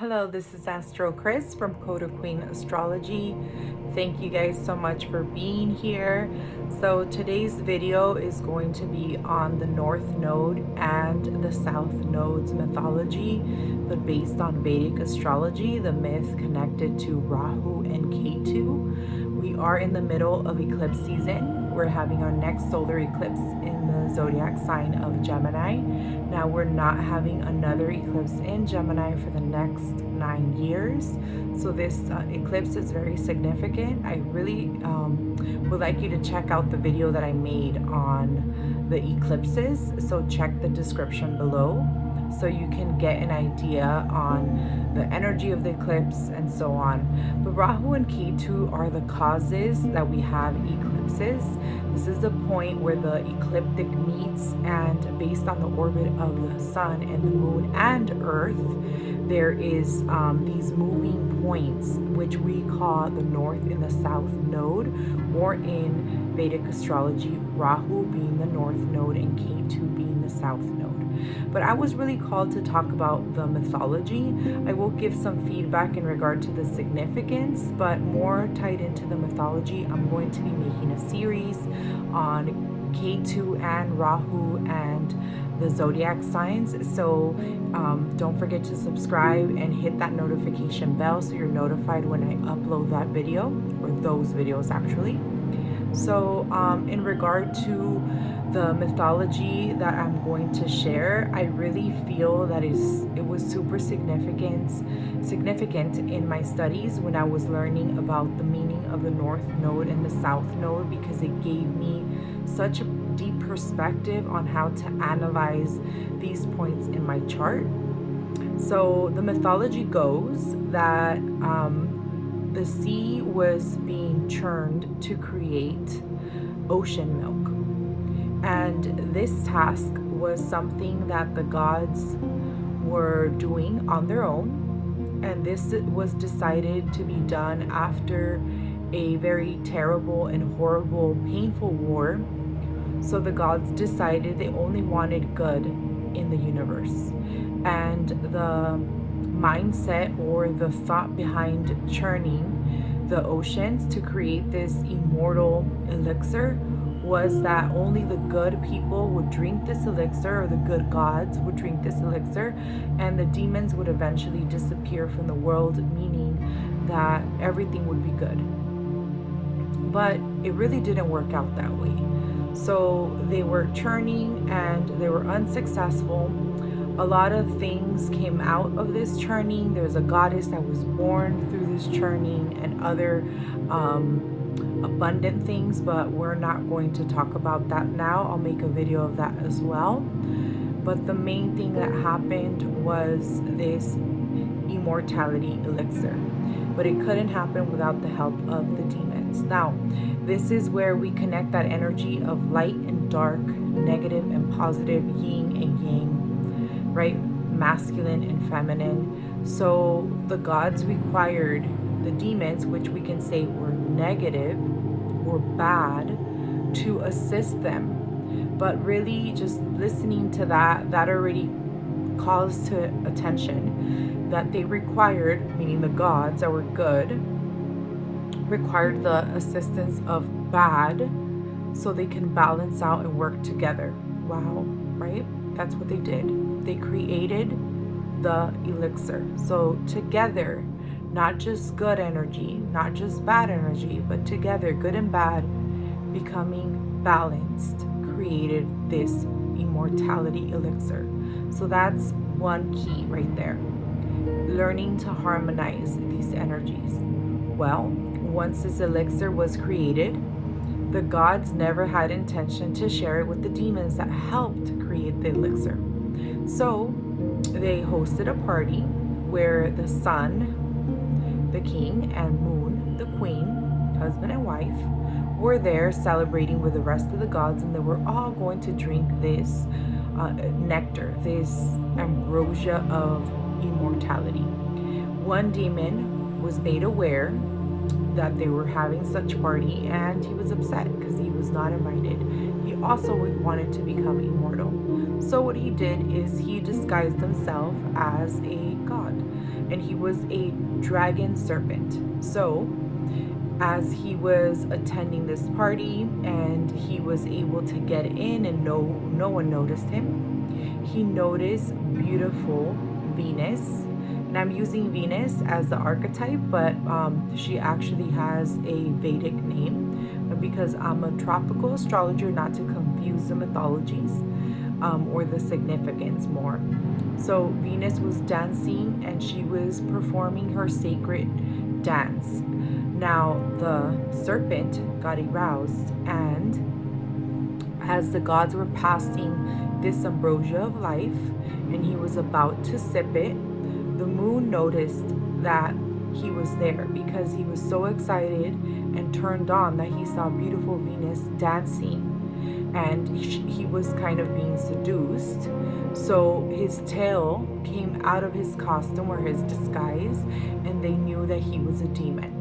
Hello, this is AstroKrys from CodaQueenAstrology. Thank you guys so much for being here. So today's video is going to be on the North Node and the South Node's mythology, but based on Vedic astrology, the myth connected to Rahu and Ketu. We are in the middle of eclipse season. We're having our next solar eclipse in the zodiac sign of Gemini. Now we're not having another eclipse in Gemini for the next 9 years. So this eclipse is very significant. I really would like you to check out the video that I made on the eclipses. So check the description below so you can get an idea on the energy of the eclipse and so on. But Rahu and Ketu are the causes that we have eclipses. This is the point where the ecliptic meets, and based on the orbit of the sun and the moon and earth, there is these moving points, which we call the North and the South Node, or in Vedic astrology, Rahu being the North Node and Ketu being the South Node. But I was really called to talk about the mythology. I will give some feedback in regard to the significance, but more tied into the mythology. I'm going to be making a series on Ketu and Rahu and the zodiac signs. So don't forget to subscribe and hit that notification bell so you're notified when I upload that video, or those videos actually. So in regard to the mythology that I'm going to share, I really feel that it was super significant in my studies when I was learning about the meaning of the North Node and the South Node, because it gave me such a deep perspective on how to analyze these points in my chart. So the mythology goes that the sea was being churned to create ocean milk. And this task was something that the gods were doing on their own. And this was decided to be done after a very terrible and horrible, painful war. So the gods decided they only wanted good in the universe. And the mindset or the thought behind churning the oceans to create this immortal elixir was that only the good people would drink this elixir, or the good gods would drink this elixir, and the demons would eventually disappear from the world, meaning that everything would be good. But it really didn't work out that way. So they were churning and they were unsuccessful. A lot of things came out of this churning. There's a goddess that was born through this churning and other abundant things, but we're not going to talk about that now. I'll make a video of that as well. But the main thing that happened was this immortality elixir, but it couldn't happen without the help of the demons. Now, this is where we connect that energy of light and dark, negative and positive, yin and yang, right? Masculine and feminine. So the gods required the demons, which we can say were negative or bad, to assist them. But really, just listening to that already calls to attention that they required, meaning the gods that were good, required the assistance of bad so they can balance out and work together. Wow, right? That's what they did. They created the elixir. So together, not just good energy, not just bad energy, but together, good and bad, becoming balanced, created this immortality elixir. So that's one key right there. Learning to harmonize these energies. Well, once this elixir was created, the gods never had intention to share it with the demons that helped create the elixir. So they hosted a party where the sun, the king, and moon, the queen, husband and wife, were there celebrating with the rest of the gods, and they were all going to drink this nectar, this ambrosia of immortality. One demon was made aware that they were having such party, and he was upset because he was not invited. He also wanted to become immortal. So what he did is he disguised himself as a god, and he was a dragon serpent. So as he was attending this party and he was able to get in and no one noticed him, he noticed beautiful Venus. And I'm using Venus as the archetype, but she actually has a Vedic name. But because I'm a tropical astrologer, not to confuse the mythologies or the significance more. So Venus was dancing and she was performing her sacred dance. Now the serpent got aroused, and as the gods were passing this ambrosia of life and he was about to sip it, the moon noticed that he was there because he was so excited and turned on that he saw beautiful Venus dancing, and he was kind of being seduced. So his tail came out of his costume or his disguise, and they knew that he was a demon.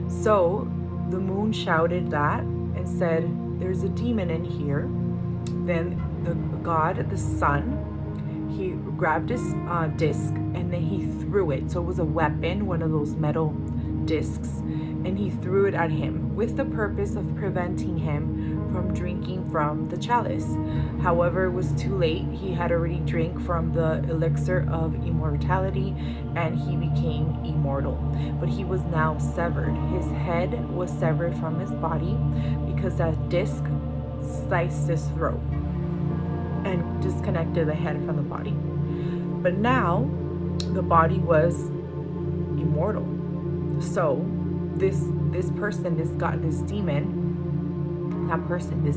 So the moon shouted that and said, "There's a demon in here." Then the god, the sun, he grabbed his disc and then he threw it. So it was a weapon, one of those metal discs, and he threw it at him with the purpose of preventing him from drinking from the chalice. However, it was too late. He had already drank from the elixir of immortality and he became immortal. But he was now severed. His head was severed from his body because that disc sliced his throat and disconnected the head from the body. But now the body was immortal. So this person, this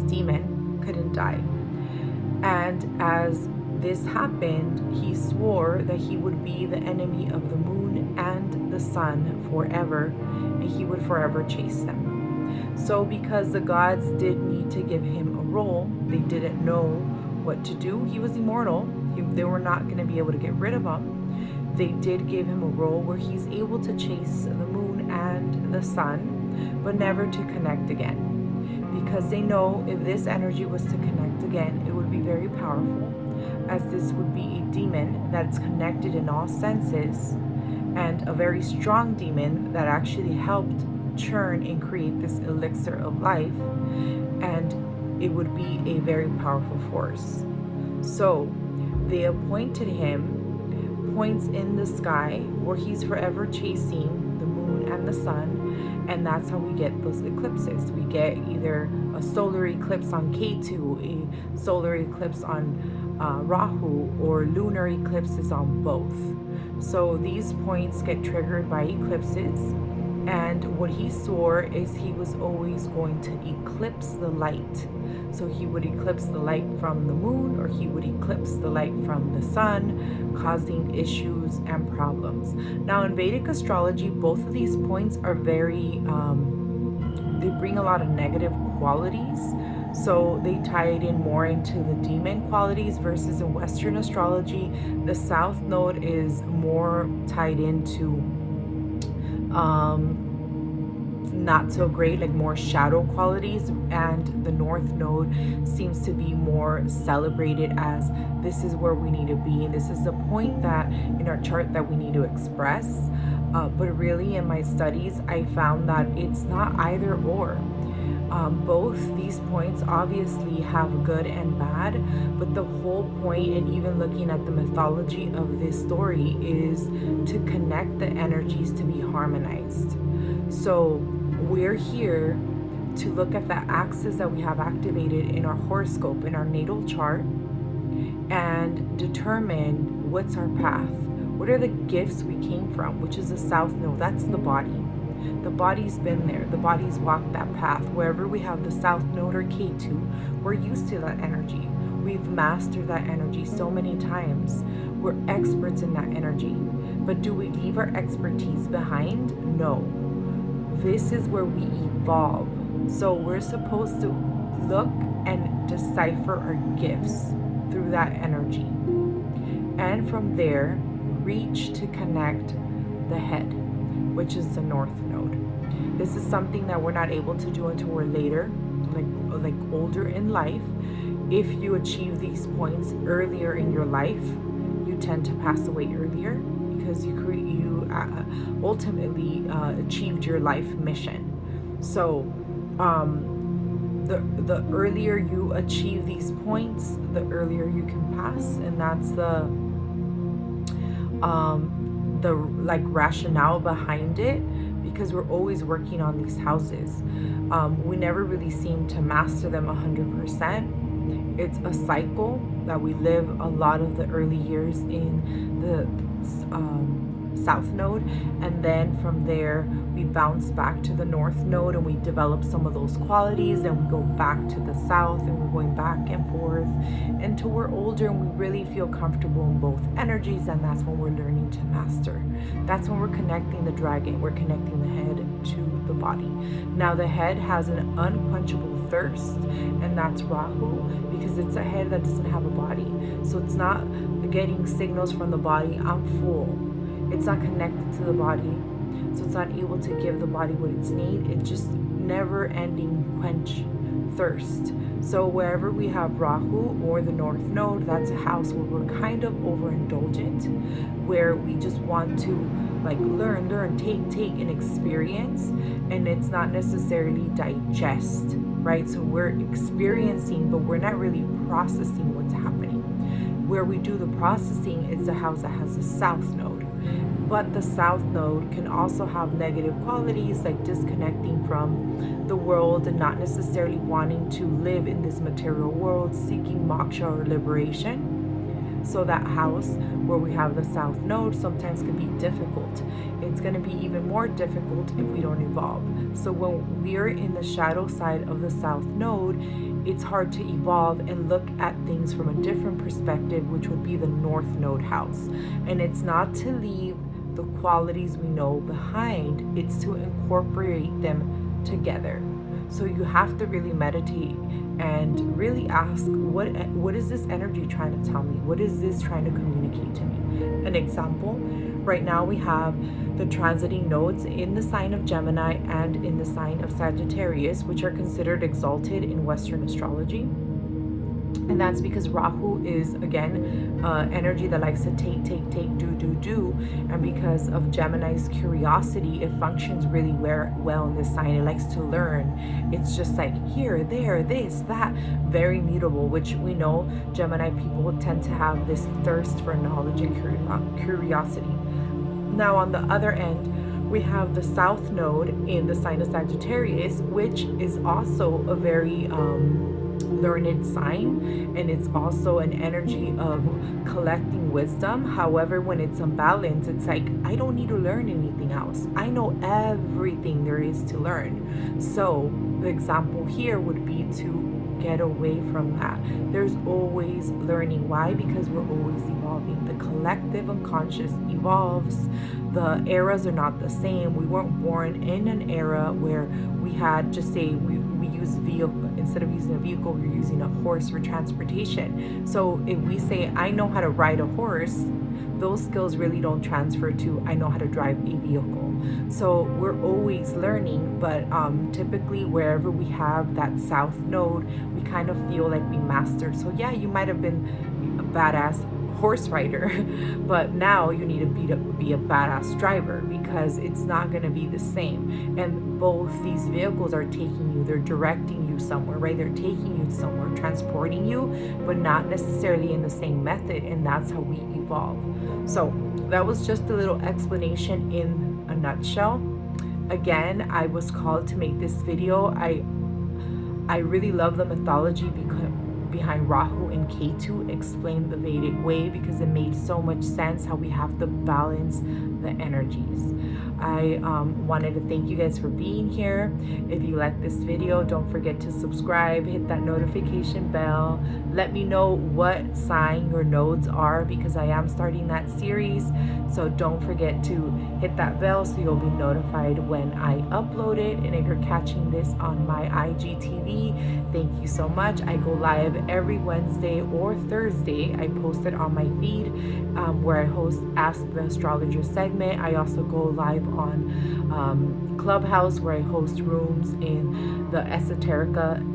demon couldn't die. And as this happened, he swore that he would be the enemy of the moon and the sun forever, and he would forever chase them. So because the gods did need to give him a role, they didn't know what to do. He was immortal. They were not going to be able to get rid of him. They did give him a role where he's able to chase the moon and the sun, but never to connect again. Because they know if this energy was to connect again, it would be very powerful, as this would be a demon that's connected in all senses, and a very strong demon that actually helped churn and create this elixir of life, and it would be a very powerful force. So they appointed him points in the sky where he's forever chasing the moon and the sun, and that's how we get those eclipses. We get either a solar eclipse on Ketu, a solar eclipse on Rahu, or lunar eclipses on both. So these points get triggered by eclipses, and what he swore is he was always going to eclipse the light. So he would eclipse the light from the moon, or he would eclipse the light from the sun, causing issues and problems. Now in Vedic astrology, both of these points are very, they bring a lot of negative qualities. So they tie it in more into the demon qualities, versus in Western astrology, the South Node is more tied into not so great, like more shadow qualities, and the North Node seems to be more celebrated as this is where we need to be, and this is the point that in our chart that we need to express. But really in my studies, I found that it's not either or. Both these points obviously have good and bad, but the whole point, and even looking at the mythology of this story, is to connect the energies to be harmonized. So we're here to look at the axis that we have activated in our horoscope, in our natal chart, and determine what's our path. What are the gifts we came from, which is the South Node. That's the body. The body's been there. The body's walked that path. Wherever we have the South Node or Ketu, we're used to that energy. We've mastered that energy so many times. We're experts in that energy. But do we leave our expertise behind? No. This is where we evolve. So we're supposed to look and decipher our gifts through that energy. And from there, reach to connect the head, which is the North Node. This is something that we're not able to do until we're later, like older in life. If you achieve these points earlier in your life, you tend to pass away earlier, because you ultimately achieved your life mission. So the earlier you achieve these points, the earlier you can pass, and that's the like rationale behind it, because we're always working on these houses. We never really seem to master them 100%. It's a cycle that we live a lot of the early years in the South Node, and then from there we bounce back to the North Node and we develop some of those qualities, and we go back to the South, and we're going back and forth until we're older and we really feel comfortable in both energies, and that's when we're learning to master. That's when we're connecting the dragon, we're connecting the head to the body. Now the head has an unquenchable thirst, and that's Rahu, because it's a head that doesn't have a body. So it's not getting signals from the body, I'm full. It's not connected to the body, so it's not able to give the body what it's need. It's just never-ending quench thirst. So wherever we have Rahu or the North Node, that's a house where we're kind of overindulgent, where we just want to like learn, take and experience, and it's not necessarily digest, right? So we're experiencing, but we're not really processing what's happening. Where we do the processing is the house that has the South Node. But the South Node can also have negative qualities, like disconnecting from the world and not necessarily wanting to live in this material world, seeking moksha or liberation. So that house where we have the South Node sometimes can be difficult. It's going to be even more difficult if we don't evolve. So when we're in the shadow side of the South Node, it's hard to evolve and look at things from a different perspective, which would be the North Node house. And it's not to leave the qualities we know behind, it's to incorporate them together. So you have to really meditate and really ask, what is this energy trying to tell me? What is this trying to communicate to me? An example, right now we have the transiting nodes in the sign of Gemini and in the sign of Sagittarius, which are considered exalted in Western astrology. And that's because Rahu is, again, energy that likes to take, do. And because of Gemini's curiosity, it functions really well in this sign. It likes to learn. It's just like here, there, this, that, very mutable, which we know Gemini people tend to have this thirst for knowledge and curiosity. Now, on the other end, we have the South Node in the sign of Sagittarius, which is also a very learned sign, and it's also an energy of collecting wisdom. However, when it's unbalanced, it's like, I don't need to learn anything else. I know everything there is to learn. So the example here would be to get away from that. There's always learning. Why? Because we're always evolving. The collective unconscious evolves. The eras are not the same. We weren't born in an era where we had, just say, we use vehicle. Instead of using a vehicle, we're using a horse for transportation. So if we say, I know how to ride a horse, those skills really don't transfer to I know how to drive a vehicle. So we're always learning, but typically wherever we have that South Node, we kind of feel like we mastered. So yeah, you might have been a badass horse rider, but now you need to be a badass driver, because it's not going to be the same. And both these vehicles are taking you, they're directing you somewhere, right? They're taking you somewhere, transporting you, but not necessarily in the same method. And that's how we evolve. So that was just a little explanation in a nutshell. Again, I was called to make this video. I really love the mythology behind Rahu and Ketu explained the Vedic way, because it made so much sense how we have to balance the energies. I wanted to thank you guys for being here. If you like this video, don't forget to subscribe, hit that notification bell. Let me know what sign your nodes are, because I am starting that series. So don't forget to hit that bell so you'll be notified when I upload it. And if you're catching this on my IGTV, thank you so much. I go live every Wednesday or Thursday. I post it on my feed where I host Ask the Astrologer segment. I also go live on Clubhouse, where I host rooms in the Astrology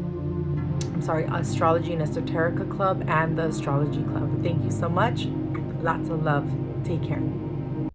and Esoterica Club and the Astrology Club. Thank you so much. Lots of love. Take care.